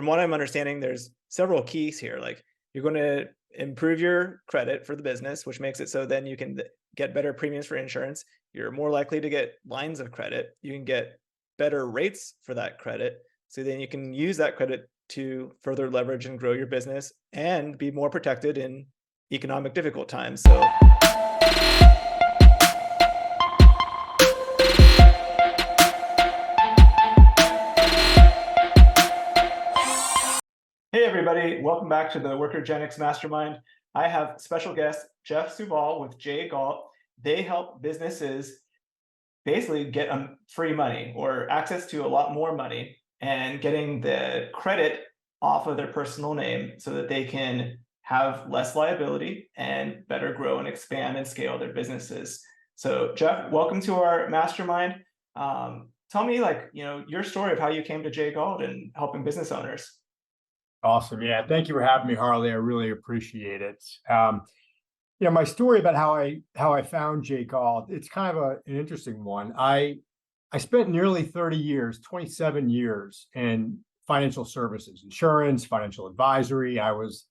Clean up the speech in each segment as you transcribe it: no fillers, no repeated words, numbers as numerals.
From what I'm understanding, there's several keys here. Like you're going to improve your credit for the business, which makes it so then you can get better premiums for insurance. You're more likely to get lines of credit. You can get better rates for that credit. So then you can use that credit to further leverage and grow your business and be more protected in economic difficult times. So hey everybody, welcome back to the Workergenix Mastermind. I have special guest Geoff Suval with Galt. They help businesses basically get free money or access to a lot more money and getting the credit off of their personal name so that they can have less liability and better grow and expand and scale their businesses. So Geoff, welcome to our mastermind. Tell me your story of how you came to Galt and helping business owners. Awesome. Yeah. Thank you for having me, Harley. I really appreciate it. My story about how I found Galt, it's kind of an interesting one. I spent nearly 30 years, 27 years in financial services, insurance, financial advisory. I was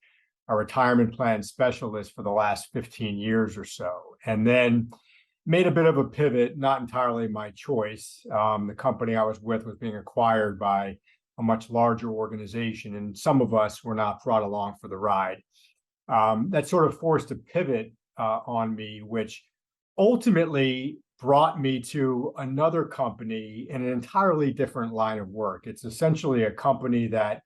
a retirement plan specialist for the last 15 years or so, and then made a bit of a pivot, not entirely my choice. The company I was with was being acquired by a much larger organization, and some of us were not brought along for the ride. That sort of forced a pivot on me, which ultimately brought me to another company in an entirely different line of work. It's essentially a company that,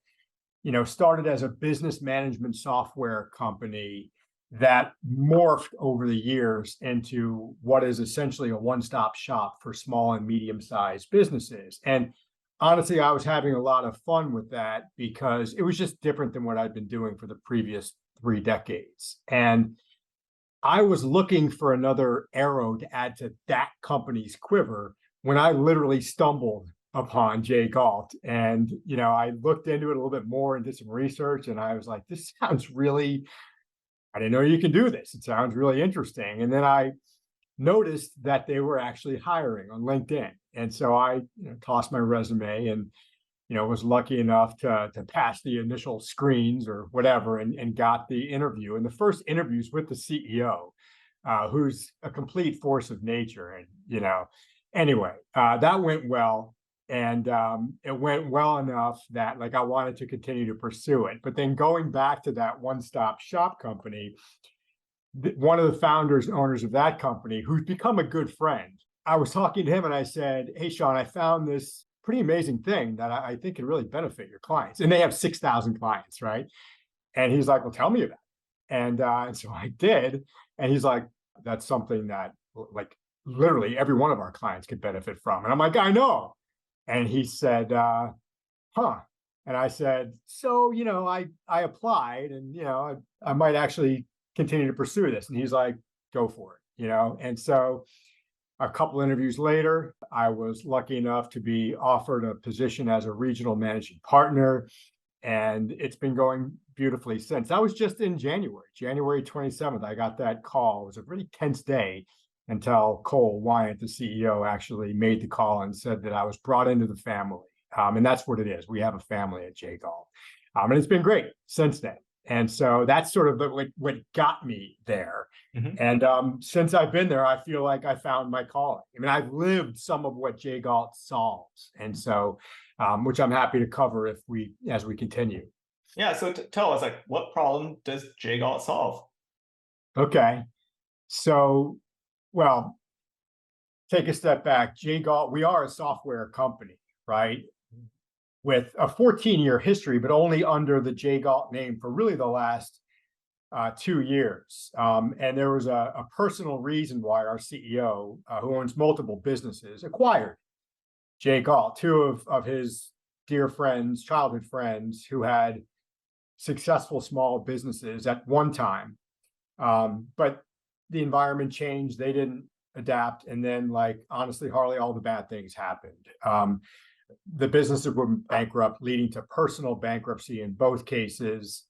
started as a business management software company that morphed over the years into what is essentially a one-stop shop for small and medium-sized businesses. And honestly, I was having a lot of fun with that because it was just different than what I'd been doing for the previous 3 decades. And I was looking for another arrow to add to that company's quiver when I literally stumbled upon Galt. And, I looked into it a little bit more and did some research, and I was like, I didn't know you can do this. It sounds really interesting. And then I noticed that they were actually hiring on LinkedIn. And so I tossed my resume and, was lucky enough to pass the initial screens or whatever and got the interview. And the first interviews with the CEO, who's a complete force of nature. And, anyway, that went well. And it went well enough that I wanted to continue to pursue it. But then going back to that one-stop shop company, one of the founders and owners of that company, who's become a good friend, I was talking to him and I said, "Hey, Sean, I found this pretty amazing thing that I think could really benefit your clients." And they have 6,000 clients, right? And he's like, "Well, tell me about it." And so I did. And he's like, "That's something that literally every one of our clients could benefit from." And I'm like, "I know." And he said, "Huh." And I said, "So, I applied and, I might actually continue to pursue this." And he's like, "Go for it," And so a couple interviews later, I was lucky enough to be offered a position as a regional managing partner, and it's been going beautifully since. That was just in January 27th, I got that call. It was a really tense day until Cole Wyant, the CEO, actually made the call and said that I was brought into the family. And that's what it is. We have a family at Galt. And it's been great since then. And so that's sort of what got me there. Mm-hmm. And since I've been there, I feel like I found my calling. I mean, I've lived some of what Galt solves. And so, which I'm happy to cover as we continue. Yeah. So tell us, what problem does Galt solve? Okay. So, well, take a step back. Galt, we are a software company, right? With a 14-year history, but only under the Galt name for really the last 2 years. And there was a personal reason why our CEO, who owns multiple businesses, acquired Galt, 2 of his dear friends, childhood friends, who had successful small businesses at one time. But the environment changed. They didn't adapt. And then, honestly, Harley, all the bad things happened. The businesses went bankrupt, leading to personal bankruptcy in both cases,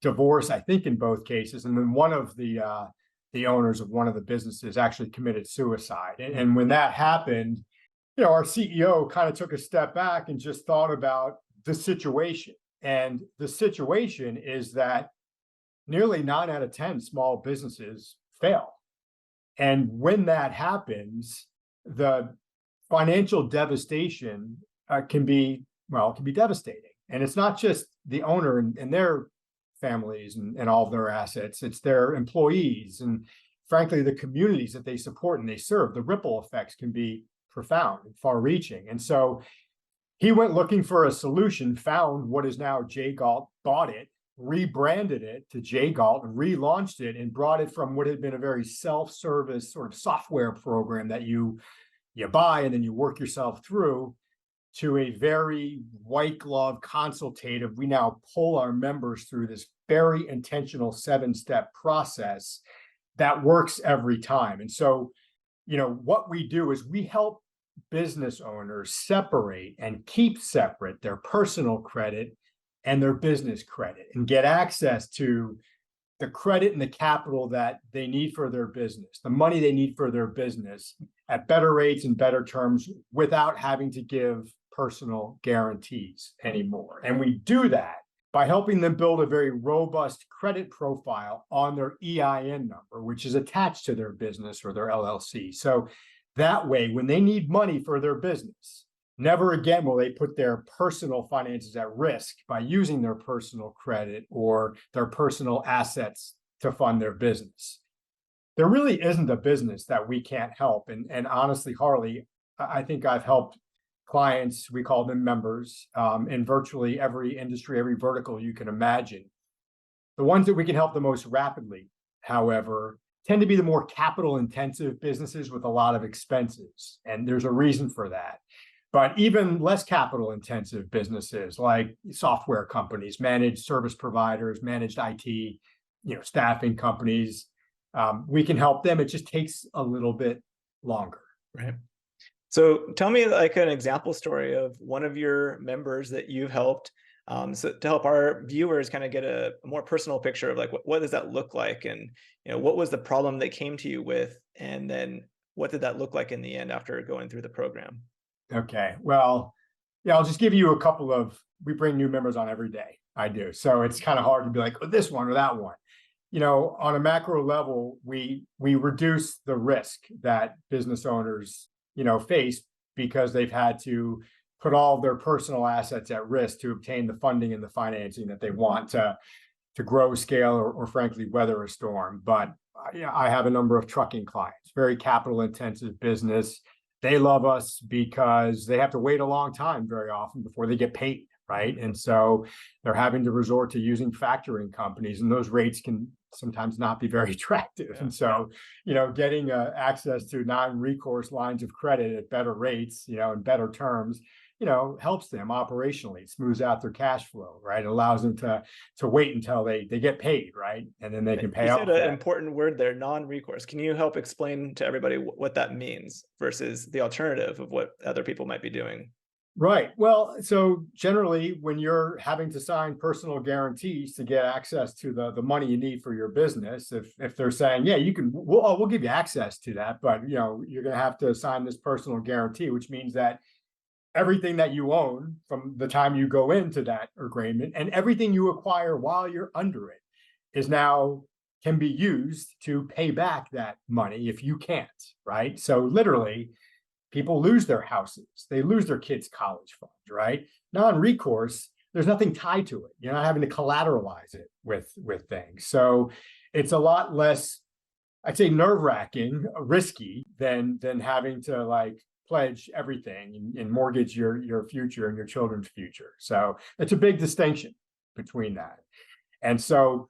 divorce, I think, in both cases. And then one of the owners of one of the businesses actually committed suicide. And when that happened, our CEO kind of took a step back and just thought about the situation. And the situation is that nearly 9 out of 10 small businesses fail. And when that happens, the financial devastation can be devastating. And it's not just the owner and their families and all of their assets, it's their employees and frankly, the communities that they support and they serve. The ripple effects can be profound and far reaching. And so he went looking for a solution, found what is now J Galt, bought it, rebranded it to J Galt, relaunched it, and brought it from what had been a very self-service sort of software program that you buy and then you work yourself through to a very white glove consultative. We now pull our members through this very intentional 7-step process that works every time. And so, what we do is we help business owners separate and keep separate their personal credit and their business credit and get access to the credit and the capital that they need for their business, the money they need for their business at better rates and better terms without having to give personal guarantees anymore. And we do that by helping them build a very robust credit profile on their EIN number, which is attached to their business or their LLC. So that way, when they need money for their business, never again will they put their personal finances at risk by using their personal credit or their personal assets to fund their business. There really isn't a business that we can't help. And honestly, Harley, I think I've helped clients, we call them members, in virtually every industry, every vertical you can imagine. The ones that we can help the most rapidly, however, tend to be the more capital intensive businesses with a lot of expenses. And there's a reason for that. But even less capital intensive businesses like software companies, managed service providers, managed IT, staffing companies, we can help them. It just takes a little bit longer. Right. So tell me like an example story of one of your members that you've helped, so to help our viewers kind of get a more personal picture of like, what does that look like? And, what was the problem they came to you with? And then what did that look like in the end after going through the program? Okay. Well, yeah, I'll just give you a couple we bring new members on every day. I do. So it's kind of hard to be like, oh, this one or that one. On a macro level, we reduce the risk that business owners face because they've had to put all of their personal assets at risk to obtain the funding and the financing that they want to grow, scale, or frankly, weather a storm. But I have a number of trucking clients, very capital intensive business. They love us because they have to wait a long time very often before they get paid, right? And so they're having to resort to using factoring companies, and those rates can sometimes not be very attractive. Yeah. And so, getting access to non-recourse lines of credit at better rates, and better terms, helps them operationally, smooths out their cash flow, right? It allows them to wait until they get paid, right? And then they can pay out. You said an important word there, non-recourse. Can you help explain to everybody what that means versus the alternative of what other people might be doing? Right. Well, so generally, when you're having to sign personal guarantees to get access to the money you need for your business, if they're saying, yeah, we'll give you access to that, but you're going to have to sign this personal guarantee, which means that everything that you own from the time you go into that agreement and everything you acquire while you're under it can be used to pay back that money if you can't, right? So literally, people lose their houses, they lose their kids' college funds, right? Non-recourse, there's nothing tied to it. You're not having to collateralize it with things. So it's a lot less, I'd say, nerve-wracking, risky than having to pledge everything and mortgage your future and your children's future. So it's a big distinction between that. And so,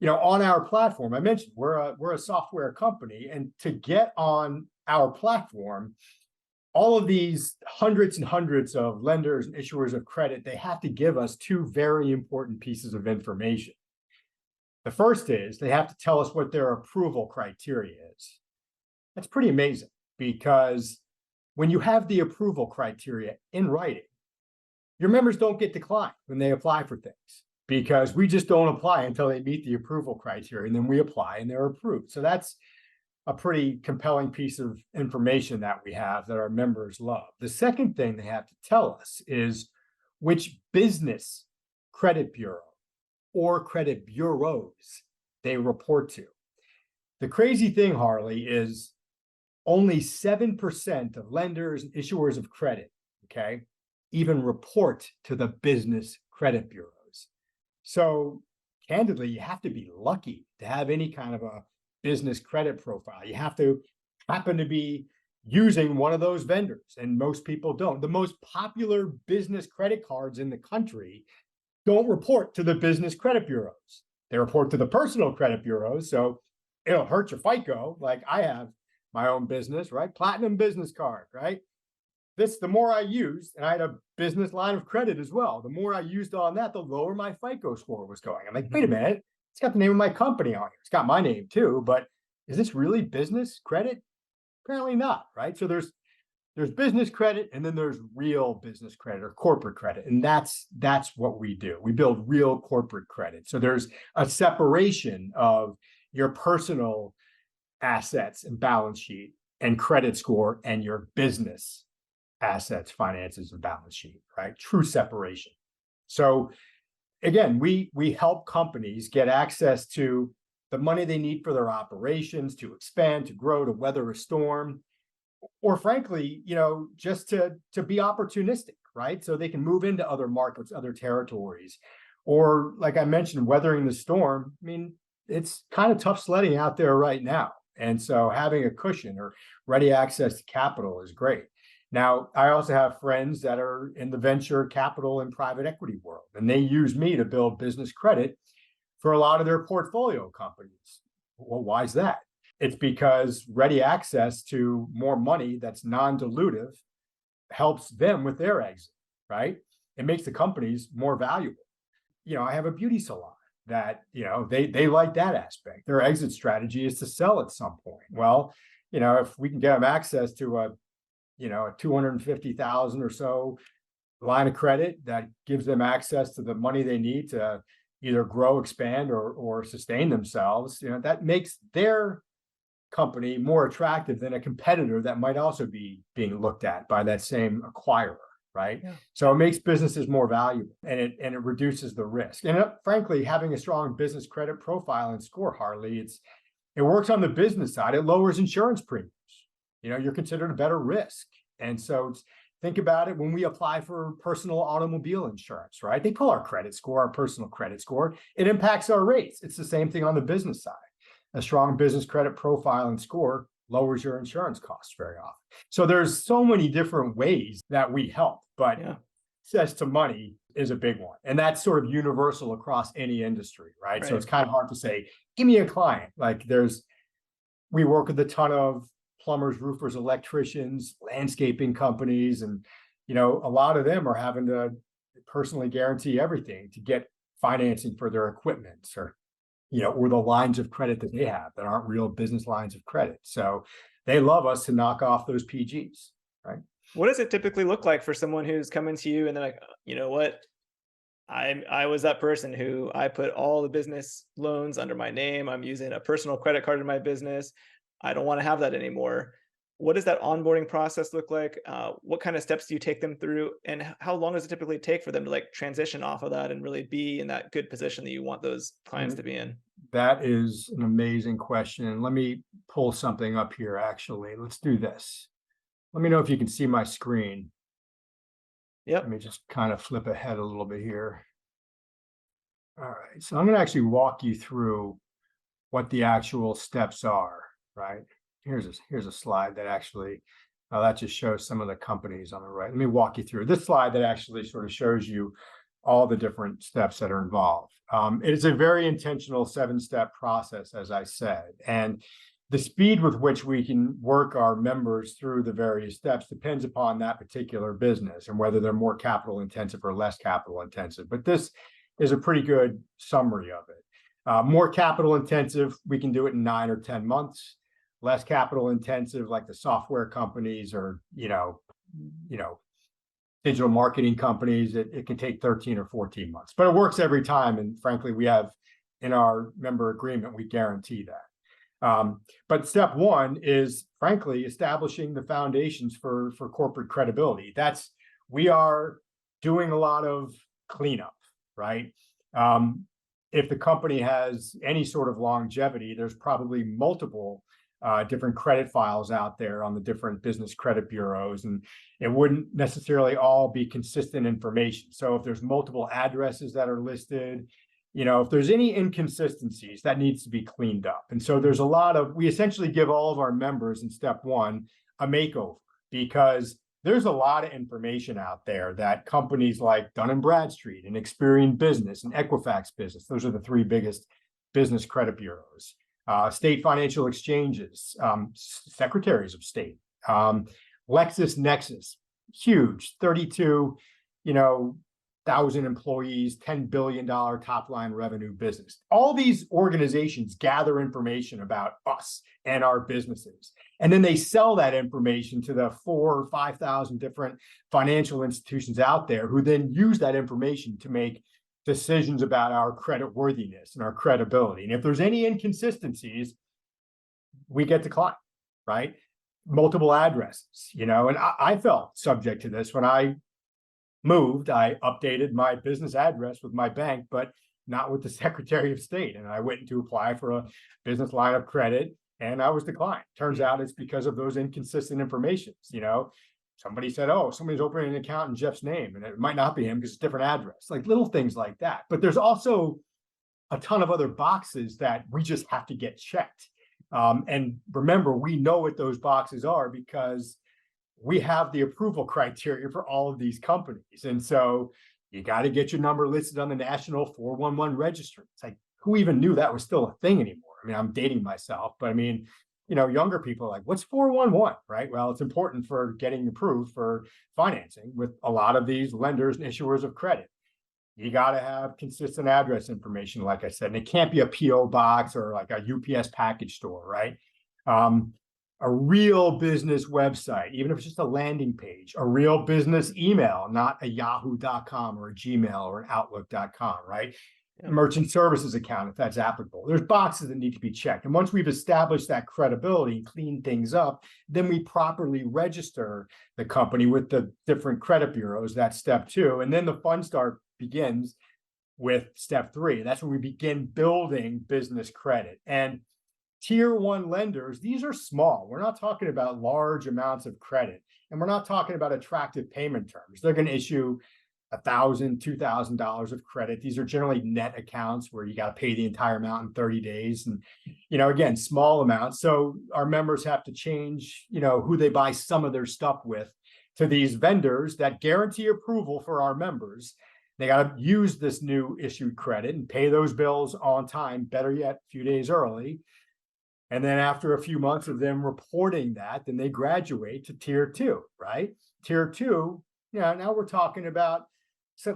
on our platform, I mentioned we're a software company, and to get on our platform, all of these hundreds and hundreds of lenders and issuers of credit, they have to give us 2 very important pieces of information. The first is they have to tell us what their approval criteria is. That's pretty amazing because when you have the approval criteria in writing, your members don't get declined when they apply for things because we just don't apply until they meet the approval criteria, and then we apply and they're approved. So that's a pretty compelling piece of information that we have that our members love. The second thing they have to tell us is which business credit bureau or credit bureaus they report to. The crazy thing, Harley, is only 7% of lenders and issuers of credit, okay, even report to the business credit bureaus. So candidly, you have to be lucky to have any kind of a business credit profile. You have to happen to be using one of those vendors, and most people don't. The most popular business credit cards in the country don't report to the business credit bureaus. They report to the personal credit bureaus, so it'll hurt your FICO. Like I have my own business, right? Platinum business card, right? The more I used, and I had a business line of credit as well, the more I used on that, the lower my FICO score was going. I'm like, wait a minute, it's got the name of my company on here. It's got my name too, but is this really business credit? Apparently not, right? So there's business credit, and then there's real business credit or corporate credit. And that's what we do. We build real corporate credit. So there's a separation of your personal assets and balance sheet and credit score and your business assets, finances, and balance sheet, right? True separation. So again, we help companies get access to the money they need for their operations, to expand, to grow, to weather a storm, or frankly, just to be opportunistic, right? So they can move into other markets, other territories, or like I mentioned, weathering the storm. I mean, it's kind of tough sledding out there right now. And so having a cushion or ready access to capital is great. Now, I also have friends that are in the venture capital and private equity world, and they use me to build business credit for a lot of their portfolio companies. Well, why is that? It's because ready access to more money that's non-dilutive helps them with their exit, right? It makes the companies more valuable. I have a beauty salon that, they like that aspect. Their exit strategy is to sell at some point. Well, if we can get them access to a 250,000 or so line of credit that gives them access to the money they need to either grow, expand, or sustain themselves, that makes their company more attractive than a competitor that might also be being looked at by that same acquirer, right? Yeah. So it makes businesses more valuable, and it reduces the risk. And frankly, having a strong business credit profile and score, Harley, it works on the business side. It lowers insurance premiums. You're considered a better risk. And so think about it when we apply for personal automobile insurance, right? They pull our credit score, our personal credit score. It impacts our rates. It's the same thing on the business side. A strong business credit profile and score lowers your insurance costs very often. So there's so many different ways that we help, but access to money is a big one. And that's sort of universal across any industry, right? So it's kind of hard to say, give me a client. Like we work with a ton of plumbers, roofers, electricians, landscaping companies, and a lot of them are having to personally guarantee everything to get financing for their equipment or the lines of credit that they have that aren't real business lines of credit. So they love us to knock off those PGs, right? What does it typically look like for someone who's coming to you and they're like, you know what? I was that person who I put all the business loans under my name. I'm using a personal credit card in my business. I don't want to have that anymore. What does that onboarding process look like? What kind of steps do you take them through? And how long does it typically take for them to transition off of that and really be in that good position that you want those clients to be in? That is an amazing question. Let me pull something up here, actually. Let's do this. Let me know if you can see my screen. Yep. Let me just kind of flip ahead a little bit here. All right. So I'm going to actually walk you through what the actual steps are, right? Here's a slide that actually, that just shows some of the companies on the right. Let me walk you through this slide that actually sort of shows you all the different steps that are involved. It is a very intentional 7-step process, as I said, and the speed with which we can work our members through the various steps depends upon that particular business and whether they're more capital intensive or less capital intensive. But this is a pretty good summary of it. More capital intensive, we can do it in 9 or 10 months. Less capital intensive, like the software companies or digital marketing companies, it can take 13 or 14 months. But it works every time, and frankly, we have in our member agreement, we guarantee that. But step one is, frankly, establishing the foundations for corporate credibility. We are doing a lot of cleanup, right? If the company has any sort of longevity, there's probably multiple different credit files out there on the different business credit bureaus, and it wouldn't necessarily all be consistent information. So if there's multiple addresses that are listed, if there's any inconsistencies, that needs to be cleaned up. And so there's a lot of, we essentially give all of our members in step one a makeover, because there's a lot of information out there that companies like Dun & Bradstreet and Experian Business and Equifax Business, those are the three biggest business credit bureaus, state financial exchanges, secretaries of state, LexisNexis, huge, 32, thousand employees, $10 billion top line revenue business. All these organizations gather information about us and our businesses. And then they sell that information to the 4,000 or 5,000 different financial institutions out there, who then use that information to make decisions about our credit worthiness and our credibility. And if there's any inconsistencies, we get declined, right? Multiple addresses, and I felt subject to this when I moved. I updated my business address with my bank, but not with the Secretary of State. And I went to apply for a business line of credit, and I was declined. Turns out it's because of those inconsistent informations. Somebody said, oh, somebody's opening an account in Jeff's name, and it might not be him because it's a different address, like little things like that. But there's also a ton of other boxes that we just have to get checked. And remember, we know what those boxes are because we have the approval criteria for all of these companies. And so you got to get your number listed on the National 411 Registry. It's like, who even knew that was still a thing anymore? I mean, I'm dating myself, but I mean, younger people are like, what's 411, right? Well, it's important for getting approved for financing with a lot of these lenders and issuers of credit. You got to have consistent address information, like I said, and it can't be a PO box or like a UPS package store, right? A real business website, even if it's just a landing page, a real business email, not a yahoo.com or a Gmail or an outlook.com, right? Yeah. Merchant services account, if that's applicable. There's boxes that need to be checked. And once we've established that credibility and cleaned things up, then we properly register the company with the different credit bureaus. That's step two. And then the fun start begins with step three. That's when we begin building business credit. And tier one lenders, these are small. We're not talking about large amounts of credit, and we're not talking about attractive payment terms. They're going to issue $1,000, $2,000 of credit. These are generally net accounts where you got to pay the entire amount in 30 days. And, again, small amounts. So our members have to change, who they buy some of their stuff with to these vendors that guarantee approval for our members. They got to use this new issued credit and pay those bills on time, better yet, a few days early. And then after a few months of them reporting that, then they graduate to tier two, right? Tier two, now we're talking about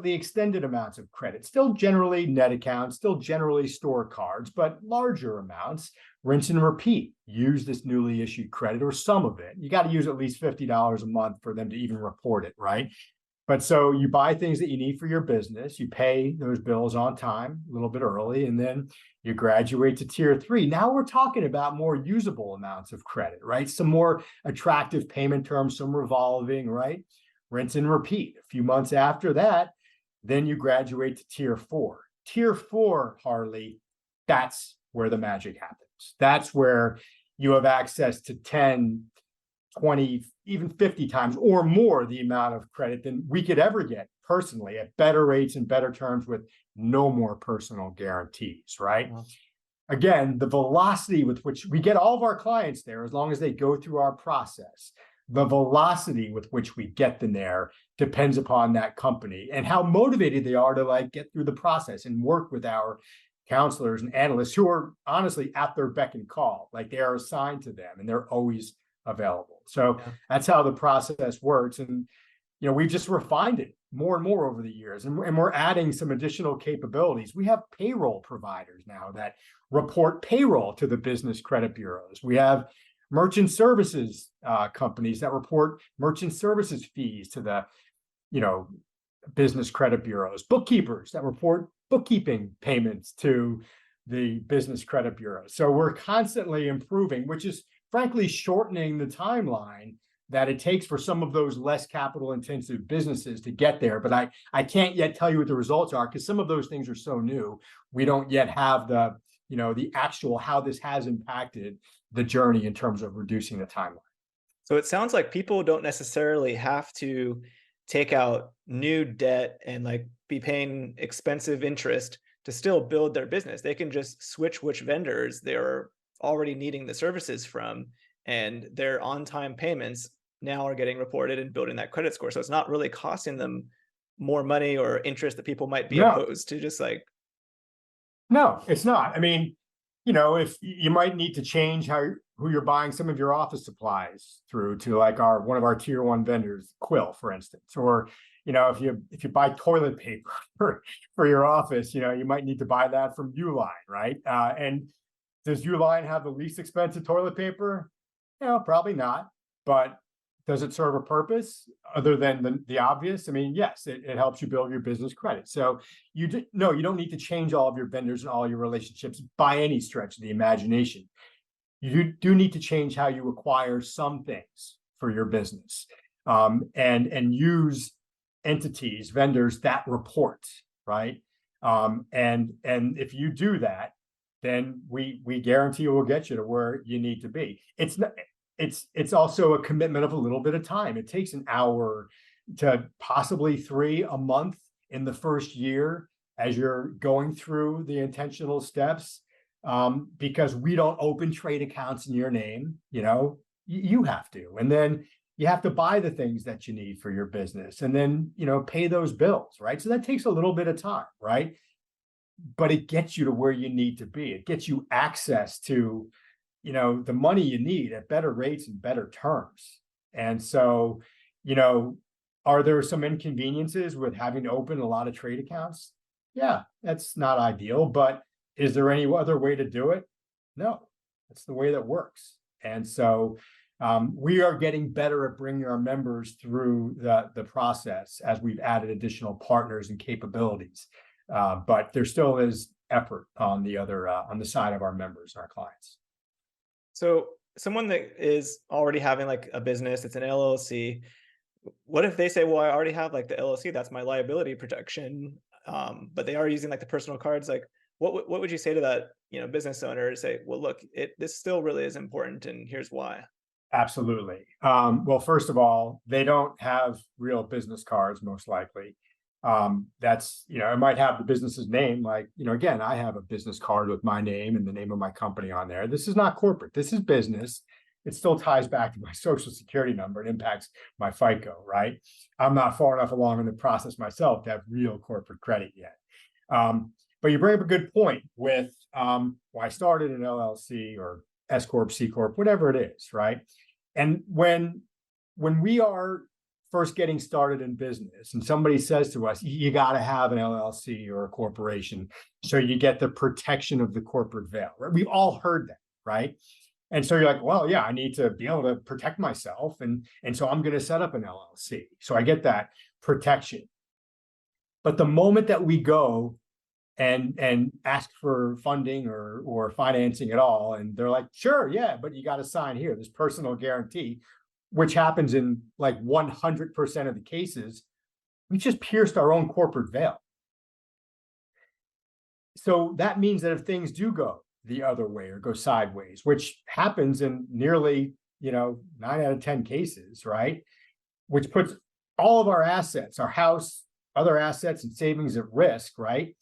the extended amounts of credit, still generally net accounts, still generally store cards, but larger amounts, rinse and repeat, use this newly issued credit or some of it. You got to use at least $50 a month for them to even report it, right? But so you buy things that you need for your business, you pay those bills on time, a little bit early, and then you graduate to tier three. Now we're talking about more usable amounts of credit, right? Some more attractive payment terms, some revolving, right? Rinse and repeat. A few months after that, then you graduate to tier four. Tier four, Harley, that's where the magic happens. That's where you have access to 10, 20, even 50 times or more the amount of credit than we could ever get personally at better rates and better terms with no more personal guarantees, right? Mm-hmm. Again, the velocity with which we get all of our clients there, as long as they go through our process, the velocity with which we get them there depends upon that company and how motivated they are to get through the process and work with our counselors and analysts who are honestly at their beck and call, like they are assigned to them and they're always available. So that's how the process works. And, we've just refined it more and more over the years. And we're adding some additional capabilities. We have payroll providers now that report payroll to the business credit bureaus. We have merchant services companies that report merchant services fees to the, business credit bureaus, bookkeepers that report bookkeeping payments to the business credit bureaus. So we're constantly improving, which is frankly shortening the timeline that it takes for some of those less capital intensive businesses to get there. But I can't yet tell you what the results are because some of those things are so new. We don't yet have the, the actual how this has impacted the journey in terms of reducing the timeline. So it sounds like people don't necessarily have to take out new debt and like be paying expensive interest to still build their business. They can just switch which vendors they're already needing the services from, and their on-time payments now are getting reported and building that credit score. So it's not really costing them more money or interest that people might be opposed to just like. No, it's not. I mean, if you might need to change who you're buying some of your office supplies through to like one of our tier one vendors, Quill, for instance, or if you buy toilet paper for your office, you might need to buy that from Uline, right? And does Uline have the least expensive toilet paper? Probably not. But does it serve a purpose other than the obvious? I mean, yes, it helps you build your business credit. So you don't need to change all of your vendors and all your relationships by any stretch of the imagination. You do need to change how you acquire some things for your business, and use entities, vendors that report, right? And if you do that, then we guarantee we'll get you to where you need to be. It's also a commitment of a little bit of time. It takes an hour to possibly 3 a month in the first year as you're going through the intentional steps, because we don't open trade accounts in your name. You have to, and then you have to buy the things that you need for your business, and then pay those bills, right? So that takes a little bit of time, right? But it gets you to where you need to be. It gets you access to the money you need at better rates and better terms. And so, are there some inconveniences with having to open a lot of trade accounts? Yeah, that's not ideal, but is there any other way to do it? No, that's the way that works. And so we are getting better at bringing our members through the process as we've added additional partners and capabilities. But there still is effort on the side of our members, our clients. So someone that is already having like a business, it's an LLC. What if they say, well, I already have like the LLC, that's my liability protection, but they are using like the personal cards. Like, what would you say to that, business owner to say, well, look, this still really is important, and here's why? Absolutely. Well, first of all, they don't have real business cards, most likely. That's, it might have the business's name. Like, again, I have a business card with my name and the name of my company on there. This is not corporate. This is business. It still ties back to my social security number. It impacts my FICO, right? I'm not far enough along in the process myself to have real corporate credit yet. But you bring up a good point with why I started an LLC or S Corp, C Corp, whatever it is, right? And when we are first getting started in business and somebody says to us, you got to have an LLC or a corporation so you get the protection of the corporate veil, right? We've all heard that, right? And so you're like, well, yeah, I need to be able to protect myself, and so I'm going to set up an LLC so I get that protection. But the moment that we go and ask for funding or financing at all, and they're like, sure, yeah, but you got to sign here this personal guarantee, which happens in like 100% of the cases, we just pierced our own corporate veil. So that means that if things do go the other way or go sideways, which happens in nearly 9 out of 10 cases, right? Which puts all of our assets, our house, other assets and savings at risk, right?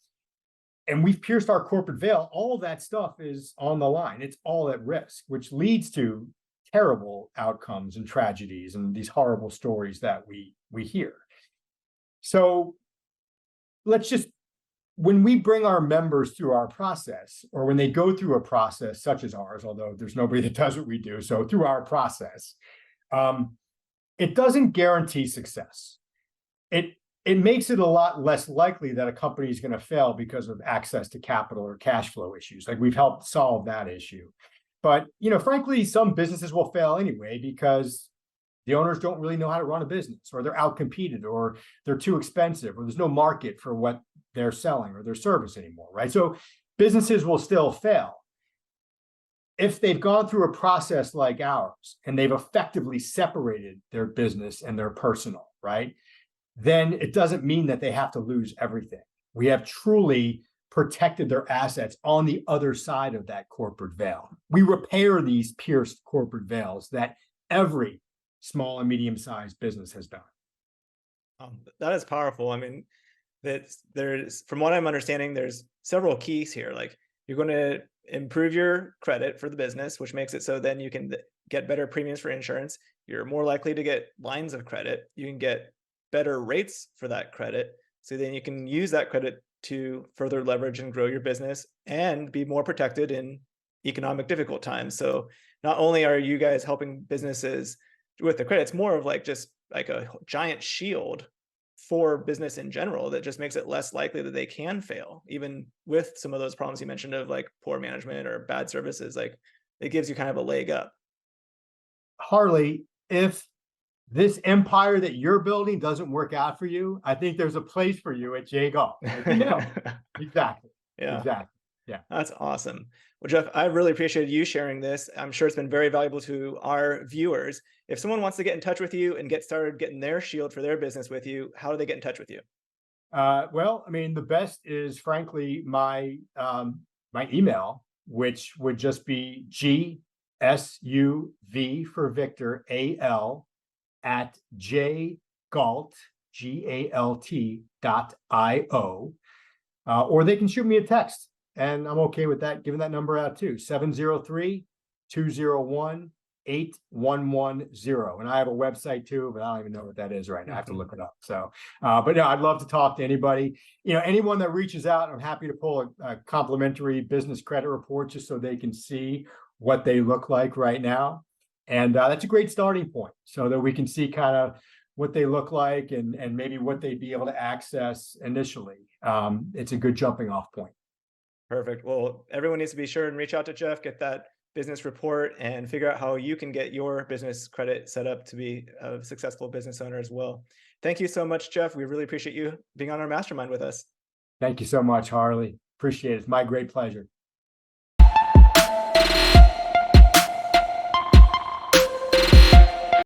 And we've pierced our corporate veil. All of that stuff is on the line. It's all at risk, which leads to terrible outcomes and tragedies and these horrible stories that we hear. So when we bring our members through our process, or when they go through a process such as ours, although there's nobody that does what we do, so through our process, it doesn't guarantee success. It makes it a lot less likely that a company is going to fail because of access to capital or cash flow issues. Like, we've helped solve that issue. But, frankly, some businesses will fail anyway because the owners don't really know how to run a business, or they're outcompeted, or they're too expensive, or there's no market for what they're selling or their service anymore, right? So businesses will still fail. if they've gone through a process like ours and they've effectively separated their business and their personal, right? Then it doesn't mean that they have to lose everything. We have truly protected their assets on the other side of that corporate veil. We repair these pierced corporate veils that every small and medium-sized business has done. That is powerful. I mean, there's, from what I'm understanding, there's several keys here. Like, you're going to improve your credit for the business, which makes it so then you can get better premiums for insurance. You're more likely to get lines of credit. You can get better rates for that credit. So then you can use that credit to further leverage and grow your business and be more protected in economic difficult times. So not only are you guys helping businesses with the credit, it's more of like just like a giant shield for business in general that just makes it less likely that they can fail, even with some of those problems you mentioned of like poor management or bad services. Like, it gives you kind of a leg up. Harley, if this empire that you're building doesn't work out for you, I think there's a place for you at J Galt. Exactly. Yeah. Exactly. Yeah. That's awesome. Well, Geoff, I really appreciate you sharing this. I'm sure it's been very valuable to our viewers. If someone wants to get in touch with you and get started getting their shield for their business with you, how do they get in touch with you? Well, I mean, the best is frankly my my email, which would just be GSUV for Victor AL at jgalt GALT.io, or they can shoot me a text, and I'm okay with that, giving that number out too, 703-201-8110. And I have a website too, but I don't even know what that is right now. I have to look it up. So, but yeah, I'd love to talk to anybody. Anyone that reaches out, I'm happy to pull a complimentary business credit report just so they can see what they look like right now. And that's a great starting point so that we can see kind of what they look like and maybe what they'd be able to access initially. It's a good jumping off point. Perfect. Well, everyone needs to be sure and reach out to Geoff, get that business report, and figure out how you can get your business credit set up to be a successful business owner as well. Thank you so much, Geoff. We really appreciate you being on our mastermind with us. Thank you so much, Harley. Appreciate it. It's my great pleasure.